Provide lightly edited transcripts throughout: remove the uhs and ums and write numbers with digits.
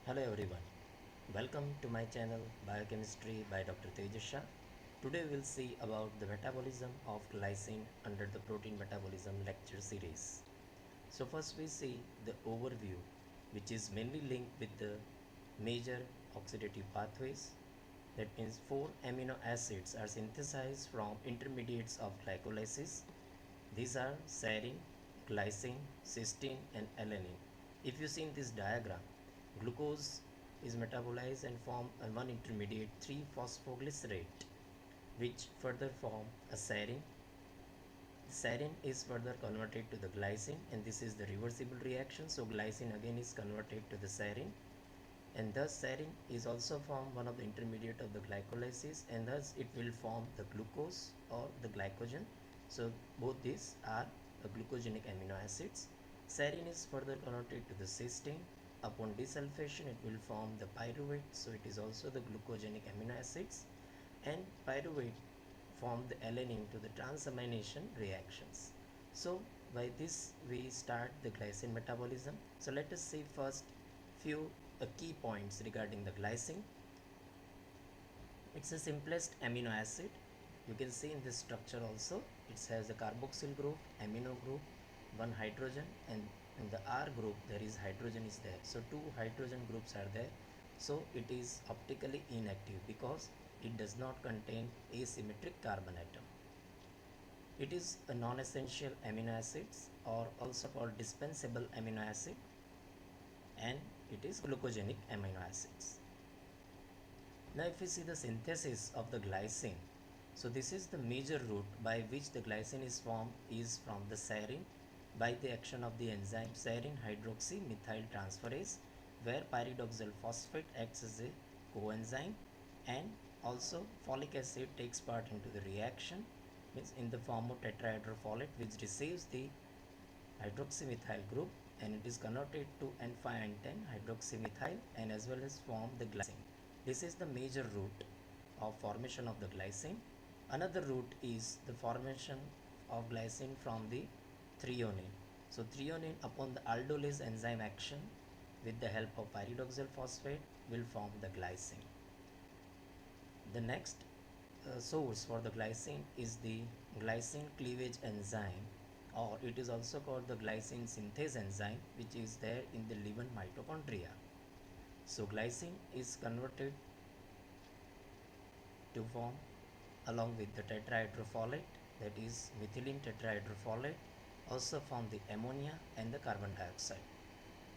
Hello everyone, welcome to my channel Biochemistry by Dr. Tejas. Today we'll see about the metabolism of glycine under the protein metabolism lecture series. So first we see the overview, which is mainly linked with the major oxidative pathways. That means 4 amino acids are synthesized from intermediates of glycolysis. These are serine, glycine, cysteine and alanine. If you see in this diagram, glucose is metabolized and form a one intermediate 3-phosphoglycerate, which further form a serine. Serine is further converted to the glycine, and this is the reversible reaction. So glycine again is converted to the serine, and thus serine is also form one of the intermediate of the glycolysis, and thus it will form the glucose or the glycogen. So both these are glucogenic amino acids. Serine is further converted to the cysteine. Upon desulfation, it will form the pyruvate, so it is also the glucogenic amino acids, and pyruvate form the alanine to the transamination reactions. So by this we start the glycine metabolism. So let us see first few key points regarding the glycine. It's the simplest amino acid. You can see in this structure also it has a carboxyl group, amino group, one hydrogen, and in the R group there is hydrogen is there. So two hydrogen groups are there. So it is optically inactive because it does not contain asymmetric carbon atom. It is a non-essential amino acids or also called dispensable amino acid, and it is glucogenic amino acids. Now if we see the synthesis of the glycine, so this is the major route by which the glycine is formed is from the serine by the action of the enzyme serine hydroxymethyl transferase, where pyridoxal phosphate acts as a coenzyme, and also folic acid takes part into the reaction, means in the form of tetrahydrofolate, which receives the hydroxymethyl group and it is converted to N5N10 hydroxymethyl and as well as form the glycine. This is the major route of formation of the glycine. Another route is the formation of glycine from the threonine. So threonine upon the aldolase enzyme action with the help of pyridoxal phosphate will form the glycine. The next source for the glycine is the glycine cleavage enzyme, or it is also called the glycine synthase enzyme, which is there in the living mitochondria. So glycine is converted to form along with the tetrahydrofolate, that is methylene tetrahydrofolate, also form the ammonia and the carbon dioxide.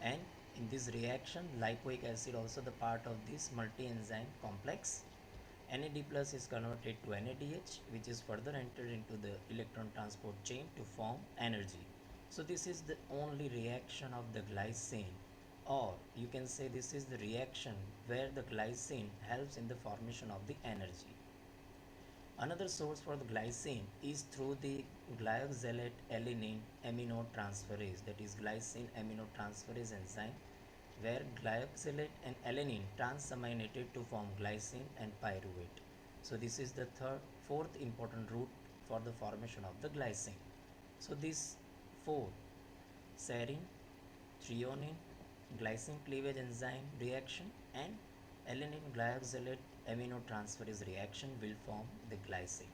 And in this reaction, lipoic acid also the part of this multi-enzyme complex. NAD plus is converted to NADH, which is further entered into the electron transport chain to form energy. So this is the only reaction of the glycine, or you can say this is the reaction where the glycine helps in the formation of the energy. Another source for the glycine is through the glyoxylate alanine aminotransferase, that is glycine aminotransferase enzyme, where glyoxylate and alanine transaminated to form glycine and pyruvate. So this is the fourth important route for the formation of the glycine. So these four, serine, threonine, glycine cleavage enzyme reaction and alanine glyoxylate aminotransferase reaction will form the glycine.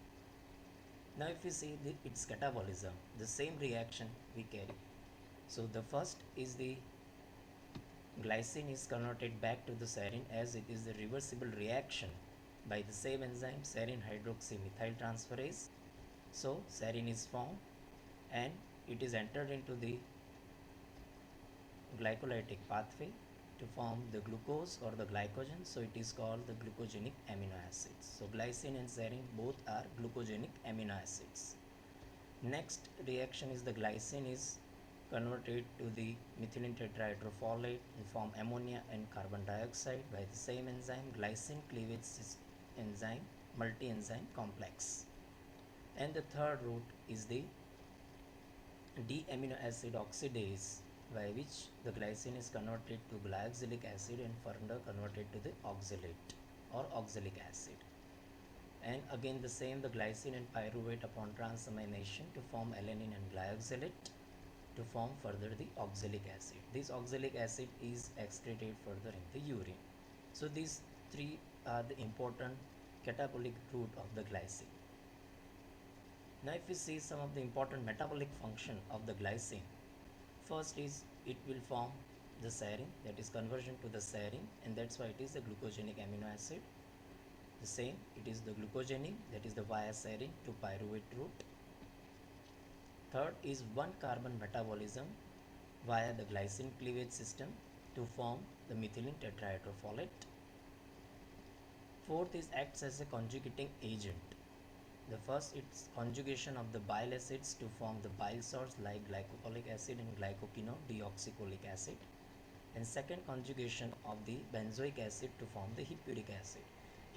Now if we see its catabolism, the same reaction we carry. So the first is the glycine is converted back to the serine, as it is the reversible reaction by the same enzyme serine hydroxymethyl transferase. So serine is formed and it is entered into the glycolytic pathway to form the glucose or the glycogen, so it is called the glucogenic amino acids. So glycine and serine both are glucogenic amino acids. Next reaction is the glycine is converted to the methylene tetrahydrofolate and form ammonia and carbon dioxide by the same enzyme glycine cleavage enzyme multi-enzyme complex. And the third route is the D-amino acid oxidase, by which the glycine is converted to glyoxylic acid and further converted to the oxalate or oxalic acid. And again the same, the glycine and pyruvate upon transamination to form alanine and glyoxylate. to form further the oxalic acid. This oxalic acid is excreted further in the urine. So these three are the important catabolic route of the glycine. Now if we see some of the important metabolic function of the glycine, first is it will form the serine, that is conversion to the serine, and that's why it is a glucogenic amino acid. The same, it is the glucogenic, that is the via serine to pyruvate route. Third is one carbon metabolism via the glycine cleavage system to form the methylene tetrahydrofolate. Fourth is acts as a conjugating agent. The first is conjugation of the bile acids to form the bile salts like glycolic acid and glycoquinodeoxycholic acid. And second, conjugation of the benzoic acid to form the hippuric acid.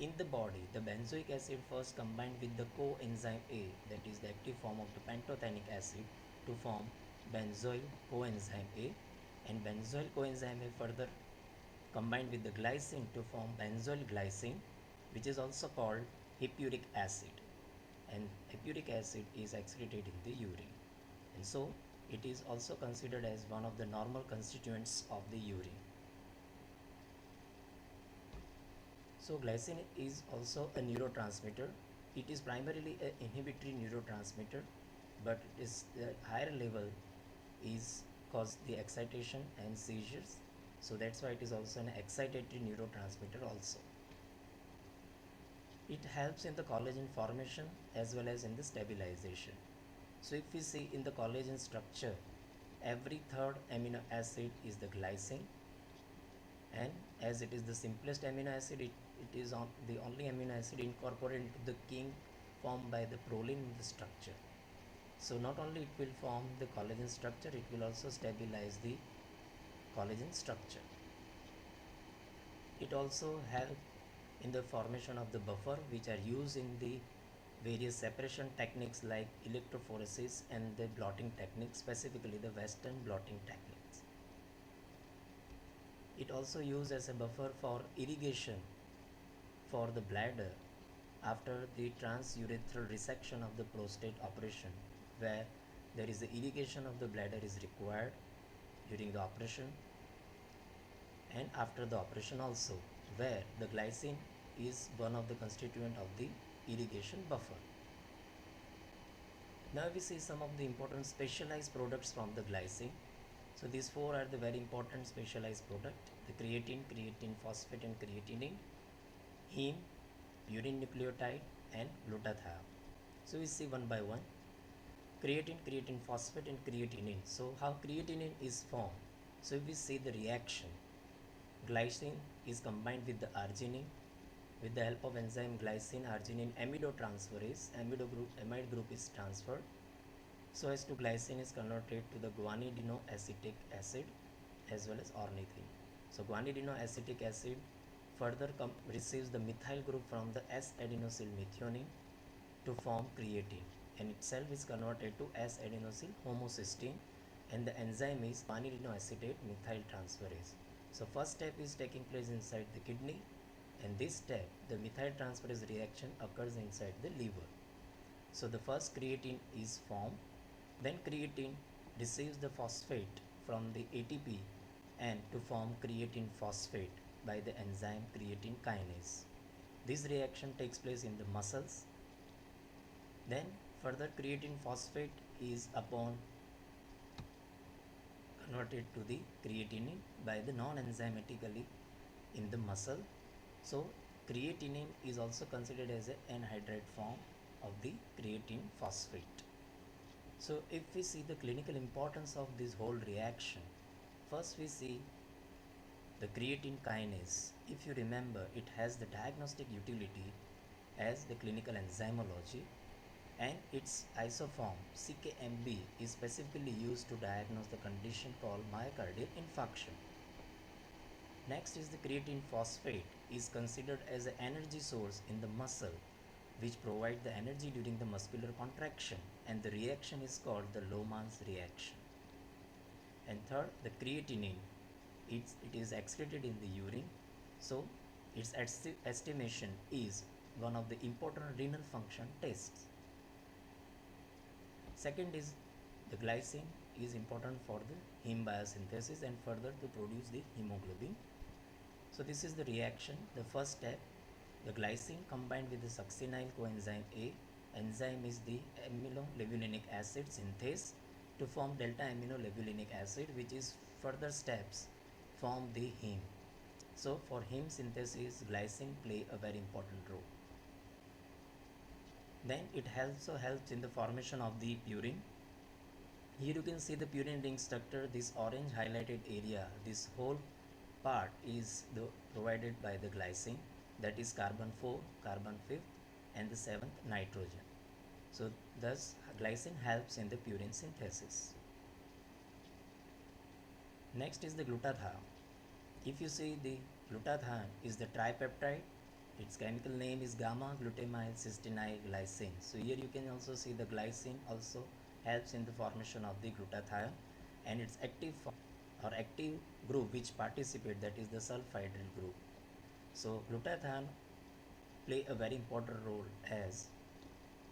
In the body, the benzoic acid first combined with the coenzyme A, that is the active form of the pantothenic acid, to form benzoyl coenzyme A, and benzoyl coenzyme A further combined with the glycine to form benzoyl glycine, which is also called hippuric acid. And hippuric acid is excreted in the urine, and so it is also considered as one of the normal constituents of the urine. So glycine is also a neurotransmitter. It is primarily an inhibitory neurotransmitter, but it is the higher level is cause the excitation and seizures. So that's why it is also an excitatory neurotransmitter also. It helps in the collagen formation as well as in the stabilization. So if we see in the collagen structure, every third amino acid is the glycine, and as it is the simplest amino acid, it is the only amino acid incorporated into the king formed by the proline in the structure. So not only it will form the collagen structure, it will also stabilize the collagen structure. It also helps in the formation of the buffer, which are used in the various separation techniques like electrophoresis and the blotting techniques, specifically the Western blotting techniques. It also used as a buffer for irrigation for the bladder after the transurethral resection of the prostate operation, where there is the irrigation of the bladder is required during the operation and after the operation also, where the glycine is one of the constituent of the irrigation buffer. Now we see some of the important specialized products from the glycine. So these four are the very important specialized product: the creatine, creatine phosphate and creatinine, heme, urine nucleotide and glutathione. So we see one by one. Creatine, creatine phosphate and creatinine. So how creatinine is formed? So if we see the reaction, glycine is combined with the arginine. With the help of enzyme glycine arginine amidotransferase, amide group is transferred so as to glycine is converted to the guanidinoacetic acid as well as ornithine. So guanidinoacetic acid further receives the methyl group from the S-adenosyl methionine to form creatine, and itself is converted to S-adenosyl homocysteine, and the enzyme is guanidinoacetate methyl transferase. So first step is taking place inside the kidney, and this step the methyl transferase reaction occurs inside the liver. So the first creatine is formed, then creatine receives the phosphate from the ATP and to form creatine phosphate by the enzyme creatine kinase. This reaction takes place in the muscles. Then further creatine phosphate is upon converted to the creatinine by the non-enzymatically in the muscle. So creatinine is also considered as an anhydride form of the creatine phosphate. So if we see the clinical importance of this whole reaction, first we see the creatine kinase. If you remember, it has the diagnostic utility as the clinical enzymology, and its isoform CKMB is specifically used to diagnose the condition called myocardial infarction. Next is the creatine phosphate is considered as an energy source in the muscle, which provide the energy during the muscular contraction, and the reaction is called the Lohmann's reaction. And third, the creatinine, it is excreted in the urine, so its estimation is one of the important renal function tests. Second is the glycine. is important for the heme biosynthesis and further to produce the hemoglobin. So this is the reaction. The first step, the glycine combined with the succinyl coenzyme A. Enzyme is the aminolevulinic acid synthase to form delta aminolevulinic acid, which is further steps form the heme. So for heme synthesis, glycine play a very important role. Then it also helps in the formation of the purine. Here you can see the purine ring structure. This orange highlighted area, this whole part is provided by the glycine, that is carbon 4, carbon 5th and the 7th nitrogen. So thus glycine helps in the purine synthesis. Next is the glutathione. If you see, the glutathione is the tripeptide. Its chemical name is gamma glutamyl cysteine glycine. So here you can also see the glycine also helps in the formation of the glutathione, and its active or active group which participate, that is the sulfhydryl group. So glutathione play a very important role as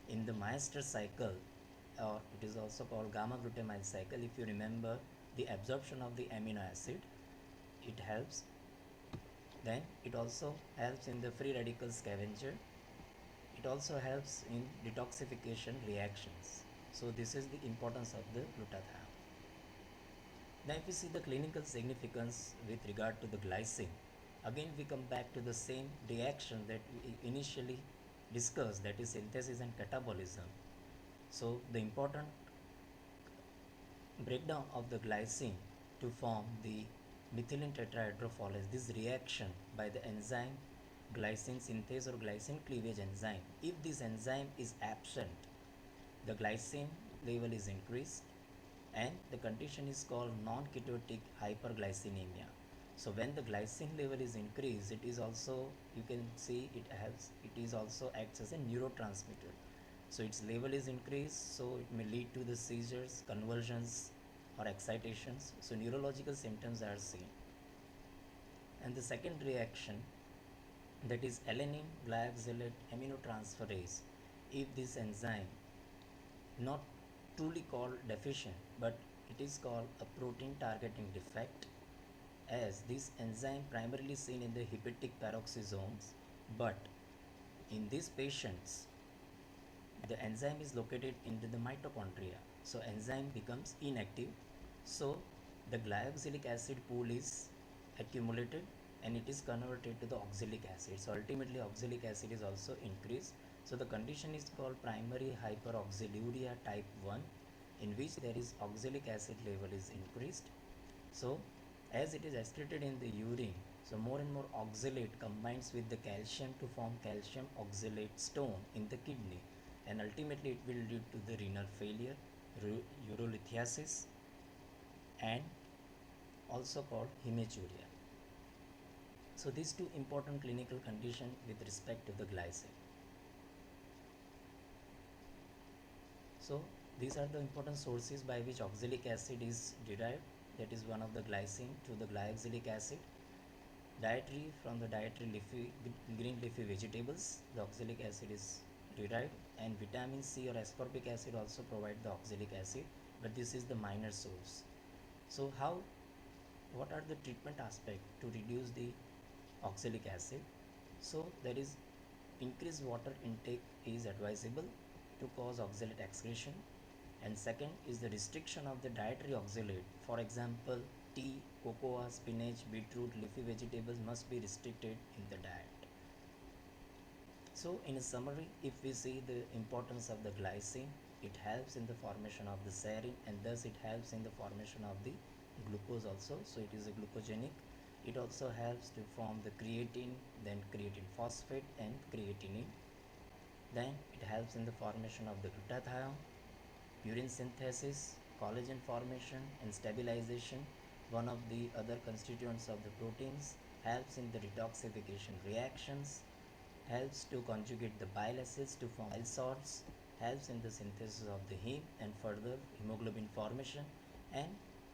in the Maester cycle, or it is also called gamma glutamyl cycle. If you remember the absorption of the amino acid, it helps. Then it also helps in the free radical scavenger. It also helps in detoxification reactions. So this is the importance of the glutathione. Now if we see the clinical significance with regard to the glycine, again we come back to the same reaction that we initially discussed, that is synthesis and catabolism. So the important breakdown of the glycine to form the methylene tetrahydrofolase, this reaction by the enzyme glycine synthase or glycine cleavage enzyme, if this enzyme is absent, the glycine level is increased and the condition is called non-ketotic hyperglycinemia. So when the glycine level is increased, it is also, you can see it is also acts as a neurotransmitter. So its level is increased, so it may lead to the seizures, convulsions or excitations. So neurological symptoms are seen. And the second reaction, that is alanine glyoxylate aminotransferase, if this enzyme not truly called deficient, but it is called a protein targeting defect, as this enzyme primarily seen in the hepatic peroxisomes, but in these patients the enzyme is located into the mitochondria, so enzyme becomes inactive. So the glyoxylic acid pool is accumulated and it is converted to the oxalic acid. So ultimately oxalic acid is also increased. So the condition is called primary hyperoxaluria type 1, in which there is oxalic acid level is increased. So as it is excreted in the urine, so more and more oxalate combines with the calcium to form calcium oxalate stone in the kidney, and ultimately it will lead to the renal failure, urolithiasis, and also called hematuria. So these two important clinical conditions with respect to the glycine. So these are the important sources by which oxalic acid is derived, that is one of the glycine to the glyoxylic acid. Dietary, from the dietary green leafy vegetables, the oxalic acid is derived, and vitamin C or ascorbic acid also provide the oxalic acid, but this is the minor source. So what are the treatment aspect to reduce the oxalic acid? So there is increased water intake is advisable to cause oxalate excretion, and second is the restriction of the dietary oxalate. For example, tea, cocoa, spinach, beetroot, leafy vegetables must be restricted in the diet. So in a summary, if we see the importance of the glycine, it helps in the formation of the serine, and thus it helps in the formation of the glucose also. So it is a glucogenic. It also helps to form the creatine, then creatine phosphate and creatinine. Then it helps in the formation of the glutathione, purine synthesis, collagen formation and stabilization. One of the other constituents of the proteins, helps in the detoxification reactions, helps to conjugate the bile acids to form bile salts, helps in the synthesis of the heme and further hemoglobin formation, and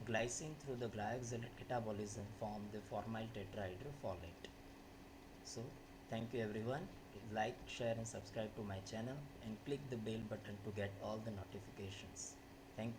glycine through the glyoxylate catabolism form the formyl tetrahydrofolate. So thank you everyone. Like, share and subscribe to my channel and click the bell button to get all the notifications.